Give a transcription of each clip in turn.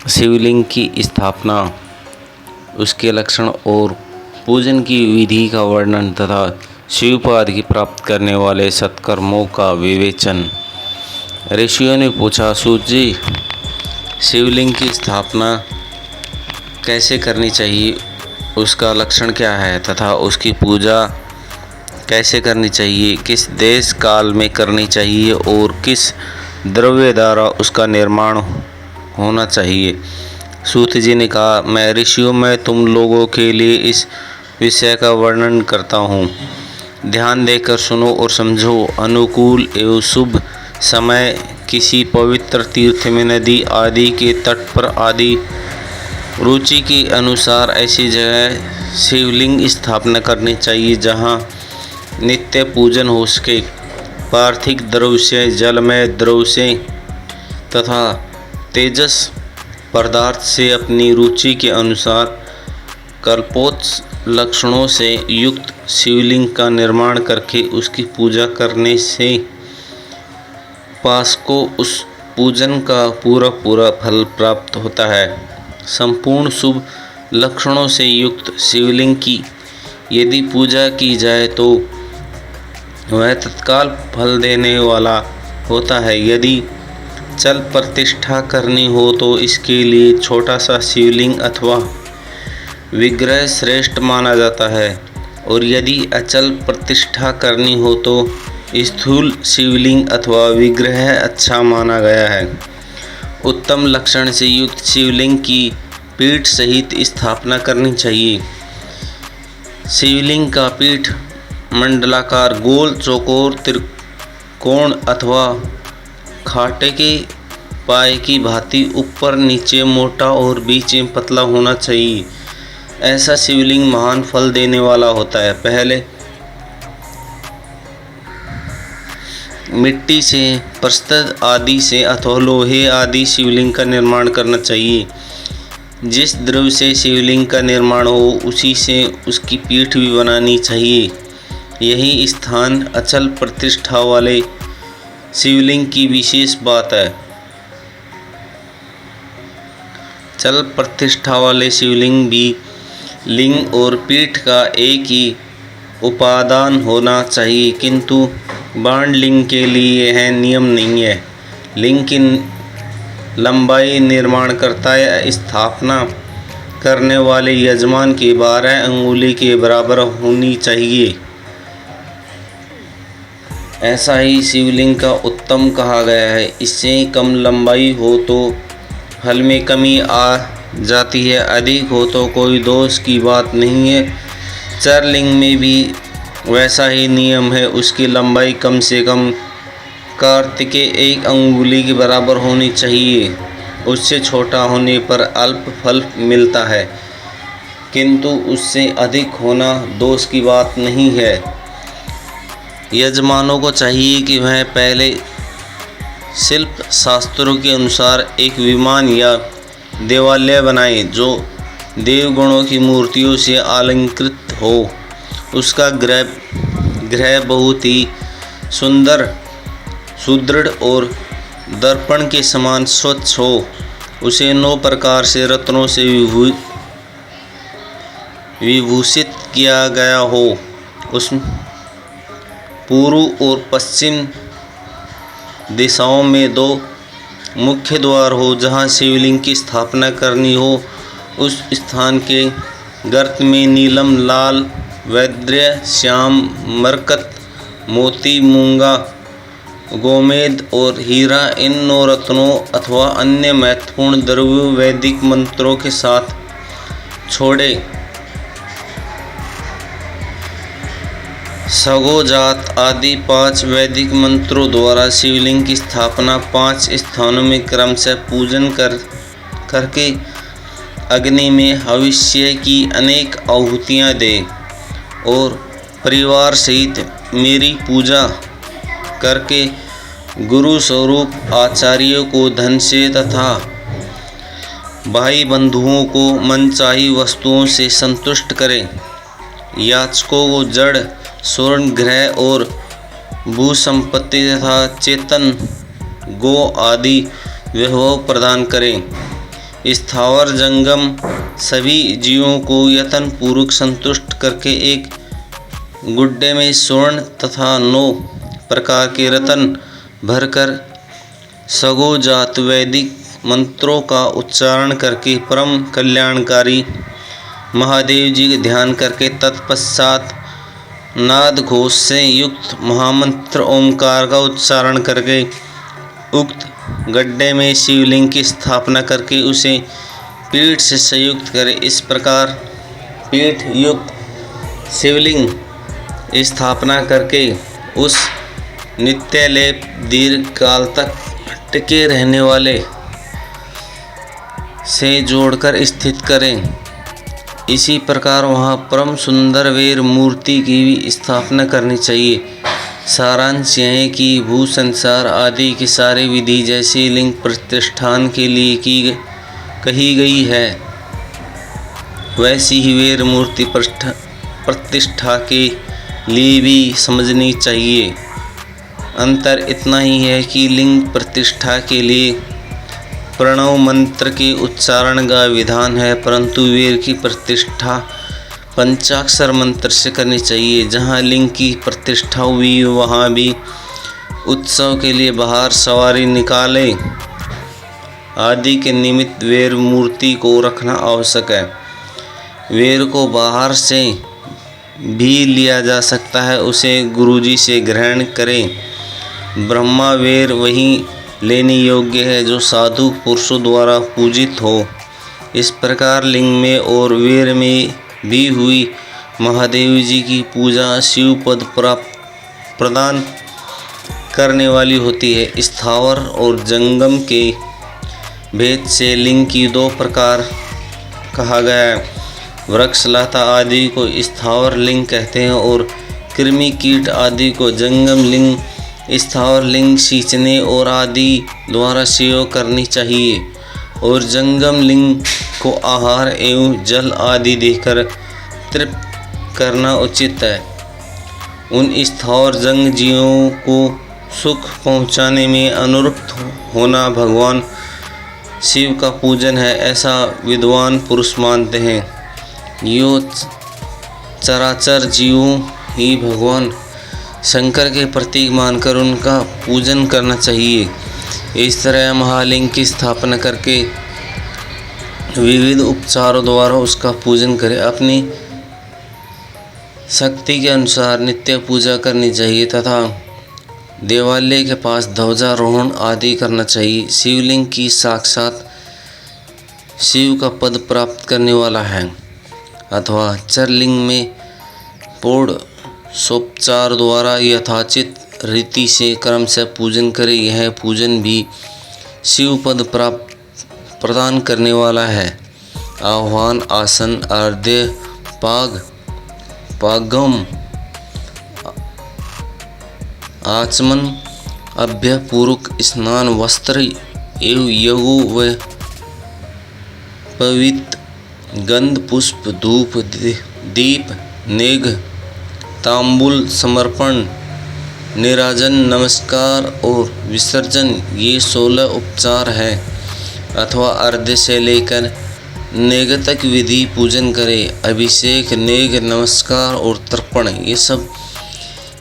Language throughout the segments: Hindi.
शिवलिंग की स्थापना, उसके लक्षण और पूजन की विधि का वर्णन तथा शिवपाद की प्राप्त करने वाले सत्कर्मों का विवेचन। ऋषियों ने पूछा, सूत जी, शिवलिंग की स्थापना कैसे करनी चाहिए, उसका लक्षण क्या है तथा उसकी पूजा कैसे करनी चाहिए, किस देश काल में करनी चाहिए और किस द्रव्य द्वारा उसका निर्माण होना चाहिए। सूत जी ने कहा, मैं ऋषियों में तुम लोगों के लिए इस विषय का वर्णन करता हूँ। ध्यान देकर सुनो और समझो। अनुकूल एवं शुभ समय किसी पवित्र तीर्थ में, नदी आदि के तट पर आदि रुचि के अनुसार ऐसी जगह शिवलिंग स्थापना करनी चाहिए जहाँ नित्य पूजन हो सके। पार्थिव द्रव्य से, जलमय द्रव्य से तथा तेजस पदार्थ से अपनी रुचि के अनुसार कल्पोत्स लक्षणों से युक्त शिवलिंग का निर्माण करके उसकी पूजा करने से पास को उस पूजन का पूरा फल प्राप्त होता है। संपूर्ण शुभ लक्षणों से युक्त शिवलिंग की यदि पूजा की जाए तो वह तत्काल फल देने वाला होता है। यदि चल प्रतिष्ठा करनी हो तो इसके लिए छोटा सा शिवलिंग अथवा विग्रह श्रेष्ठ माना जाता है, और यदि अचल प्रतिष्ठा करनी हो तो स्थूल शिवलिंग अथवा विग्रह अच्छा माना गया है। उत्तम लक्षण से युक्त शिवलिंग की पीठ सहित स्थापना करनी चाहिए। शिवलिंग का पीठ मंडलाकार, गोल, चौकोर, त्रिकोण अथवा खाटे के पाए की भांति ऊपर नीचे मोटा और बीच में पतला होना चाहिए। ऐसा शिवलिंग महान फल देने वाला होता है। पहले मिट्टी से, प्रस्तर आदि से अथवा लोहे आदि शिवलिंग का निर्माण करना चाहिए। जिस द्रव्य से शिवलिंग का निर्माण हो उसी से उसकी पीठ भी बनानी चाहिए। यही स्थान अचल प्रतिष्ठा वाले शिवलिंग की विशेष बात है। चल प्रतिष्ठा वाले शिवलिंग भी लिंग और पीठ का एक ही उपादान होना चाहिए, किंतु बाण लिंग के लिए यह नियम नहीं है। लिंग की लंबाई निर्माणकर्ता या स्थापना करने वाले यजमान की 12 अंगुली के बराबर होनी चाहिए। ऐसा ही शिवलिंग का उत्तम कहा गया है। इससे कम लंबाई हो तो फल में कमी आ जाती है, अधिक हो तो कोई दोष की बात नहीं है। चरलिंग में भी वैसा ही नियम है। उसकी लंबाई कम से कम कार्तिके 1 अंगुली के बराबर होनी चाहिए। उससे छोटा होने पर अल्प फल मिलता है, किंतु उससे अधिक होना दोष की बात नहीं है। यजमानों को चाहिए कि वह पहले शिल्प शास्त्रों के अनुसार एक विमान या देवालय बनाएं जो देवगणों की मूर्तियों से अलंकृत हो। उसका गृह बहुत ही सुंदर, सुदृढ़ और दर्पण के समान स्वच्छ हो। उसे 9 प्रकार से रत्नों से विभूषित किया गया हो। उस पूर्व और पश्चिम दिशाओं में 2 मुख्य द्वार हो। जहाँ शिवलिंग की स्थापना करनी हो उस स्थान के गर्त में नीलम, लाल, वैद्य, श्याम, मरकत, मोती, मूंगा, गोमेद और हीरा, इन 9 रत्नों अथवा अन्य महत्वपूर्ण द्रव्य वैदिक मंत्रों के साथ छोड़े सगोजात आदि 5 वैदिक मंत्रों द्वारा शिवलिंग की स्थापना 5 स्थानों में क्रमशः पूजन करके अग्नि में हविष्य की अनेक आहुतियाँ दे और परिवार सहित मेरी पूजा करके गुरु स्वरूप आचार्यों को धन से तथा भाई बंधुओं को मनचाही वस्तुओं से संतुष्ट करें। याचकों को जड़, स्वर्ण, गृह और भू संपत्ति तथा चेतन गो आदि वैभव प्रदान करें। स्थावर जंगम सभी जीवों को यत्न पूर्वक संतुष्ट करके एक गुड्डे में स्वर्ण तथा 9 प्रकार के रत्न भरकर सगो जात वैदिक मंत्रों का उच्चारण करके परम कल्याणकारी महादेव जी का ध्यान करके तत्पश्चात नाद घोष से युक्त महामंत्र ओंकार का उच्चारण करके उक्त गड्ढे में शिवलिंग की स्थापना करके उसे पीठ से संयुक्त करें। इस प्रकार पीठ युक्त शिवलिंग स्थापना करके उस नित्यलेप दीर्घ काल तक टिके रहने वाले से जोड़कर स्थित करें। इसी प्रकार वहाँ परम सुंदर वीर मूर्ति की भी स्थापना करनी चाहिए। सारांश यह है कि भू संसार आदि की सारी विधि जैसी लिंग प्रतिष्ठान के लिए कही गई है, वैसी ही वीर मूर्ति प्रतिष्ठा के लिए भी समझनी चाहिए। अंतर इतना ही है कि लिंग प्रतिष्ठा के लिए प्रणव मंत्र के उच्चारण का विधान है, परंतु वीर की प्रतिष्ठा पंचाक्षर मंत्र से करनी चाहिए। जहाँ लिंग की प्रतिष्ठा हुई वहाँ भी उत्सव के लिए बाहर सवारी निकाले आदि के निमित्त वीर मूर्ति को रखना आवश्यक है। वीर को बाहर से भी लिया जा सकता है, उसे गुरुजी से ग्रहण करें। ब्रह्मा वीर वही लेने योग्य है जो साधु पुरुषों द्वारा पूजित हो। इस प्रकार लिंग में और वीर में भी हुई महादेव जी की पूजा शिव पद प्रदान करने वाली होती है। स्थावर और जंगम के भेद से लिंग की 2 प्रकार कहा गया है। वृक्ष लता आदि को स्थावर लिंग कहते हैं और कृमि कीट आदि को जंगम लिंग। स्थावर लिंग सींचने और आदि द्वारा सेवा करनी चाहिए और जंगम लिंग को आहार एवं जल आदि देकर तृप्त करना उचित है। उन स्थावर जंग जीवों को सुख पहुँचाने में अनुरक्त होना भगवान शिव का पूजन है, ऐसा विद्वान पुरुष मानते हैं। यो चराचर जीवों ही भगवान शंकर के प्रतीक मानकर उनका पूजन करना चाहिए। इस तरह महालिंग की स्थापना करके विविध उपचारों द्वारा उसका पूजन करें। अपनी शक्ति के अनुसार नित्य पूजा करनी चाहिए तथा देवालय के पास ध्वजारोहण आदि करना चाहिए। शिवलिंग की साक्षात शिव का पद प्राप्त करने वाला है अथवा चरलिंग में पूर्ण सोपचार द्वारा यथाचित रीति से क्रम से पूजन करे। यह पूजन भी शिव पद प्रदान करने वाला है। आह्वान, आसन, अर्घ्य, पागम, आचमन, अभ्यपूर्वक स्नान, वस्त्र एवं यज्ञ व पवित्र गंध, पुष्प, धूप, दीप, नेग, तांबूल समर्पण, निराजन, नमस्कार और विसर्जन ये 16 उपचार है अथवा अर्घ्य से लेकर नेग तक विधि पूजन करें। अभिषेक, नेग, नमस्कार और तर्पण ये सब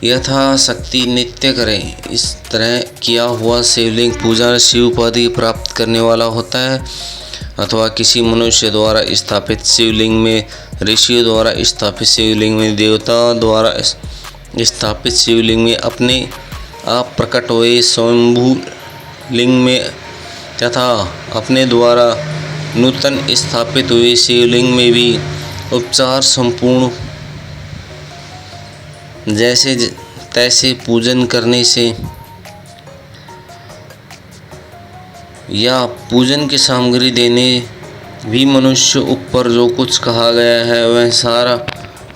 यथाशक्ति नित्य करें। इस तरह किया हुआ शिवलिंग पूजा शिव उपाधि प्राप्त करने वाला होता है अथवा किसी मनुष्य द्वारा स्थापित शिवलिंग में, ऋषियों द्वारा स्थापित शिवलिंग में, देवताओं द्वारा स्थापित शिवलिंग में, अपने आप प्रकट हुए स्वयंभू लिंग में तथा अपने द्वारा नूतन स्थापित हुए शिवलिंग में भी उपचार संपूर्ण जैसे तैसे पूजन करने से या पूजन की सामग्री देने भी मनुष्य ऊपर जो कुछ कहा गया है वह सारा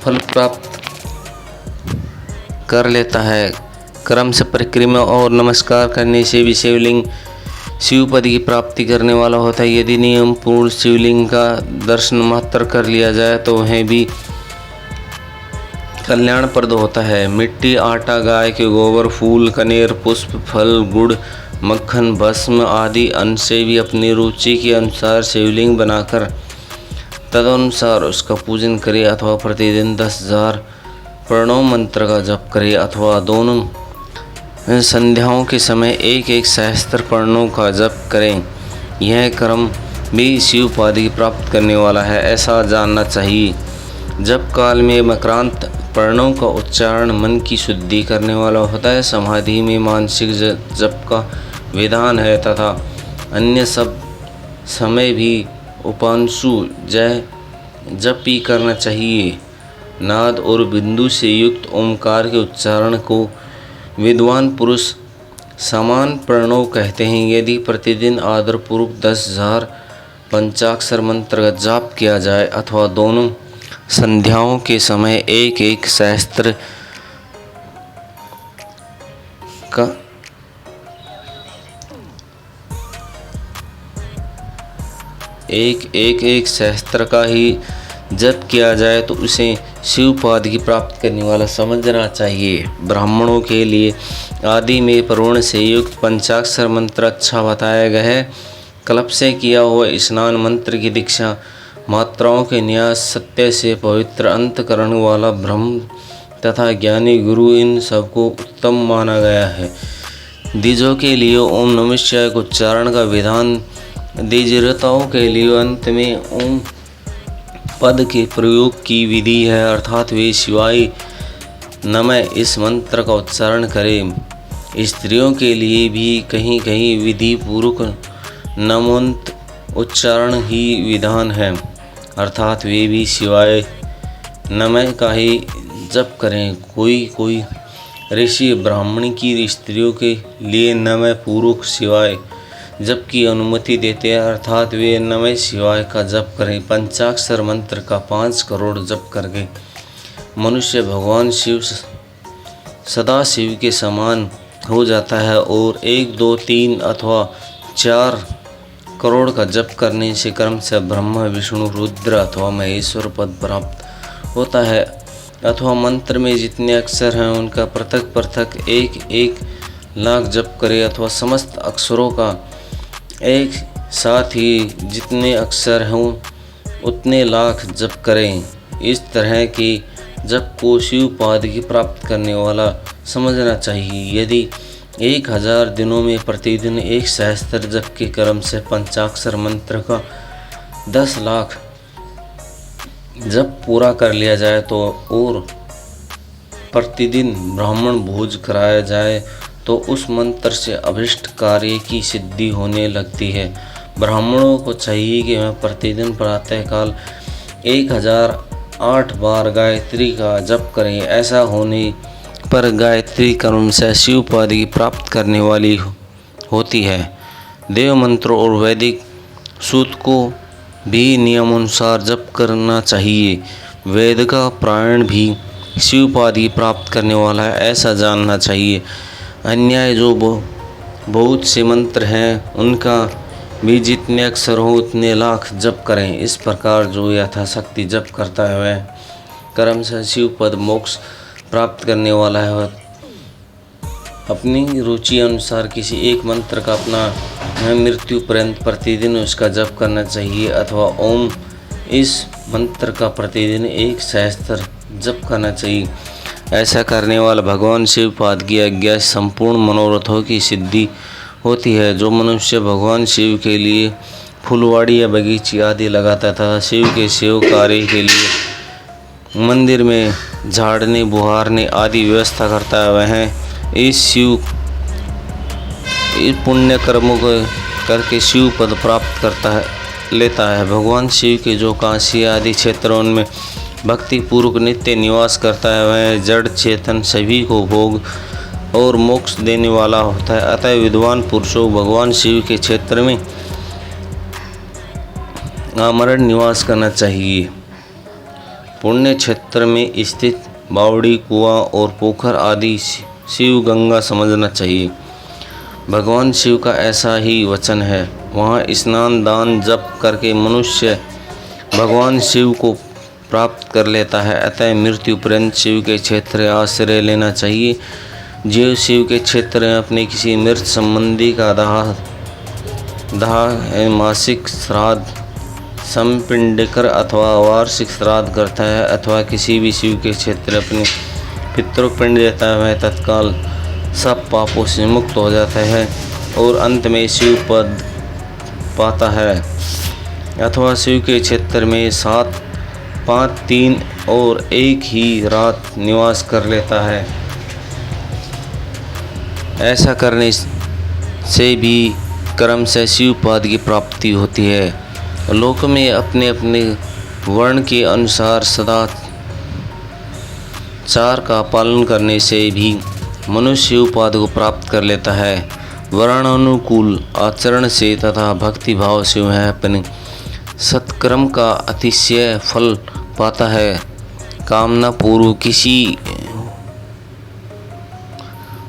फल प्राप्त कर लेता है। क्रम से परिक्रमा और नमस्कार करने से भी शिवलिंग शिव पद की प्राप्ति करने वाला होता है। यदि नियम पूर्ण शिवलिंग का दर्शन मात्र कर लिया जाए तो वह भी कल्याणप्रद होता है। मिट्टी, आटा, गाय के गोबर, फूल, कनेर, पुष्प, फल, गुड़, मक्खन, भस्म आदि अन्न से भी अपनी रुचि के अनुसार शिवलिंग बनाकर तदनुसार उसका पूजन करे, अथवा प्रतिदिन 10,000 प्रणव मंत्र का जप करे, अथवा दोनों संध्याओं के समय एक एक सहस्त्र प्रणवों का जप करें। यह कर्म भी शिव उपाधि प्राप्त करने वाला है, ऐसा जानना चाहिए। जप काल में मकरांत प्रणव का उच्चारण मन की शुद्धि करने वाला होता है। समाधि में मानसिक जप का विधान है तथा अन्य सब समय भी उपांशु जय जप ही करना चाहिए। नाद और बिंदु से युक्त ओमकार के उच्चारण को विद्वान पुरुष समान प्रणव कहते हैं। यदि प्रतिदिन आदरपूर्वक 10,000 पंचाक्षर मंत्र का जाप किया जाए, अथवा दोनों संध्याओं के समय एक एक सहस्त्र का एक सहस्त्र का ही जप किया जाए तो उसे शिव उपाधि की प्राप्त करने वाला समझना चाहिए। ब्राह्मणों के लिए आदि में प्रवण से युक्त पंचाक्षर मंत्र अच्छा बताया गया है। कल्प से किया हुआ स्नान मंत्र की दीक्षा, मात्राओं के न्यास, सत्य से पवित्र अंतकरण वाला ब्रह्म तथा ज्ञानी गुरु, इन सबको उत्तम माना गया है। द्विजों के लिए ओम नमः शिवाय के उच्चारण का विधान, द्विजरताओं के लिए अंत में ओम पद के प्रयोग की विधि है, अर्थात वे शिवाय नमः इस मंत्र का उच्चारण करें। स्त्रियों के लिए भी कहीं कहीं विधि पूर्वक नमोन्त उच्चारण ही विधान है, अर्थात वे भी शिवाय नमः का ही जप करें। कोई ऋषि ब्राह्मणी की स्त्रियों के लिए नमः पूर्वक शिवाय जप की अनुमति देते हैं, अर्थात वे नमः शिवाय का जप करें। पंचाक्षर मंत्र का 5 करोड़ जप करके मनुष्य भगवान शिव सदा शिव के समान हो जाता है, और 1, 2, 3 अथवा 4 करोड़ का जप करने से क्रम से ब्रह्मा, विष्णु, रुद्र अथवा महेश्वर पद प्राप्त होता है। अथवा मंत्र में जितने अक्षर हैं उनका पृथक पृथक 1-1 लाख जप करे, अथवा समस्त अक्षरों का एक साथ ही जितने अक्षर हों उतने लाख जप करें। इस तरह के जप को शिव उपाधि की प्राप्त करने वाला समझना चाहिए। यदि 1000 दिनों में प्रतिदिन 1 सहस्त्र जप के क्रम से पंचाक्षर मंत्र का 10 लाख जप पूरा कर लिया जाए तो और प्रतिदिन ब्राह्मण भोज कराया जाए तो उस मंत्र से अभिष्ट कार्य की सिद्धि होने लगती है। ब्राह्मणों को चाहिए कि वह प्रतिदिन प्रातःकाल 1008 बार गायत्री का जप करें। ऐसा होने पर गायत्री कर्म से शिव उपाधि प्राप्त करने वाली होती है। देव मंत्रों और वैदिक सूत को भी नियमानुसार जप करना चाहिए। वेद का प्राण भी शिव उपाधि प्राप्त करने वाला है, ऐसा जानना चाहिए। अन्याय जो बहुत से मंत्र हैं उनका भी जितने अक्षर हो उतने लाख जप करें। इस प्रकार जो यथाशक्ति जप करता है वह कर्म से शिव पद मोक्ष प्राप्त करने वाला है। अपनी रुचि अनुसार किसी एक मंत्र का अपना मृत्यु पर्यंत प्रतिदिन उसका जप करना चाहिए, अथवा ओम इस मंत्र का प्रतिदिन 1 सहस्त्र जप करना चाहिए। ऐसा करने वाला भगवान शिव पाद की आज्ञा संपूर्ण मनोरथों की सिद्धि होती है। जो मनुष्य भगवान शिव के लिए फुलवाड़ी या बगीचे आदि लगाता था, शिव के सेवा कार्य के लिए मंदिर में झाड़ने, बुहारने आदि व्यवस्था करता है, वह इस पुण्य कर्मों को करके शिव पद प्राप्त लेता है। भगवान शिव के जो काशी आदि क्षेत्रों में भक्ति पूर्वक नित्य निवास करता है, वह जड़ चेतन सभी को भोग और मोक्ष देने वाला होता है। अतः विद्वान पुरुषों भगवान शिव के क्षेत्र में आमरण निवास करना चाहिए। पुण्य क्षेत्र में स्थित बावड़ी, कुआं और पोखर आदि शिव गंगा समझना चाहिए। भगवान शिव का ऐसा ही वचन है, वहाँ स्नान, दान, जप करके मनुष्य भगवान शिव को प्राप्त कर लेता है। अतः मृत्यु पर्यंत शिव के क्षेत्र आश्रय लेना चाहिए। जो शिव के क्षेत्र में अपने किसी मृत संबंधी का दाह मासिक श्राद्ध, संपिंडकर अथवा वार्षिक श्राद्ध करता है अथवा किसी भी शिव के क्षेत्र अपने पितरों को पिंड देता है, वह तत्काल सब पापों से मुक्त हो जाता है और अंत में शिव पद पाता है। अथवा शिव के क्षेत्र में 7, 5, 3 और 1 ही रात निवास कर लेता है। ऐसा करने से भी कर्म से शिव पद की प्राप्ति होती है। लोक में अपने अपने वर्ण के अनुसार सदाचार का पालन करने से भी मनुष्य शिव पद को प्राप्त कर लेता है। वर्णानुकूल आचरण से तथा भक्ति भाव से वह अपने सत्कर्म का अतिशय फल पाता है। कामना पूर्व किसी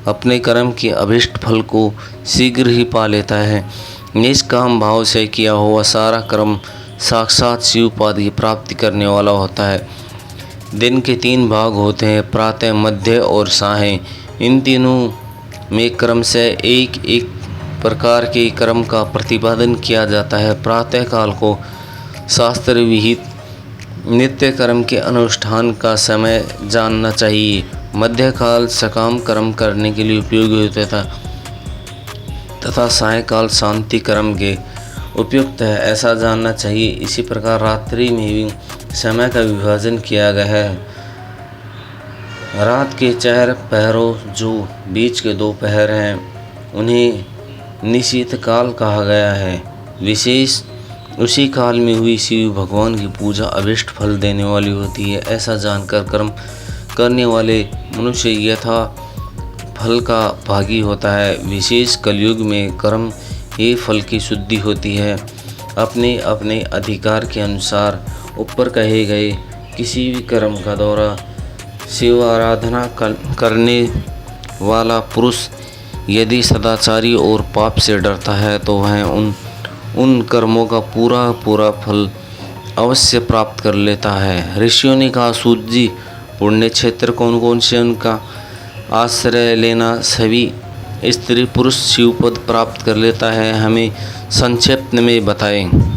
अपने कर्म के अभिष्ट फल को शीघ्र ही पा लेता है। निष्काम भाव से किया हुआ सारा कर्म साक्षात शिव पद की प्राप्ति करने वाला होता है। दिन के 3 भाग होते हैं, प्रातः, मध्य और सायं। इन तीनों में क्रम से एक एक प्रकार के कर्म का प्रतिपादन किया जाता है। प्रातः काल को शास्त्र विहित नित्य कर्म के अनुष्ठान का समय जानना चाहिए। मध्यकाल सकाम कर्म करने के लिए उपयोगी होता था तथा सायंकाल शांति कर्म के उपयुक्त है, ऐसा जानना चाहिए। इसी प्रकार रात्रि में भी समय का विभाजन किया गया है। रात के 4 पहरों जो बीच के 2 पहर हैं उन्हें निशीथ काल कहा गया है। विशेष उसी काल में हुई शिव भगवान की पूजा अभिष्ट फल देने वाली होती है। ऐसा जानकर कर्म करने वाले मनुष्य यथा फल का भागी होता है। विशेष कलयुग में कर्म ही फल की शुद्धि होती है। अपने अपने अधिकार के अनुसार ऊपर कहे गए किसी भी कर्म का द्वारा शिव आराधना करने वाला पुरुष यदि सदाचारी और पाप से डरता है तो वह उन कर्मों का पूरा फल अवश्य प्राप्त कर लेता है। ऋषियों ने कहा, सूत जी, पुण्य क्षेत्र कौन कौन से उनका आश्रय लेना सभी स्त्री पुरुष शिवपद प्राप्त कर लेता है, हमें संक्षिप्त में बताएं।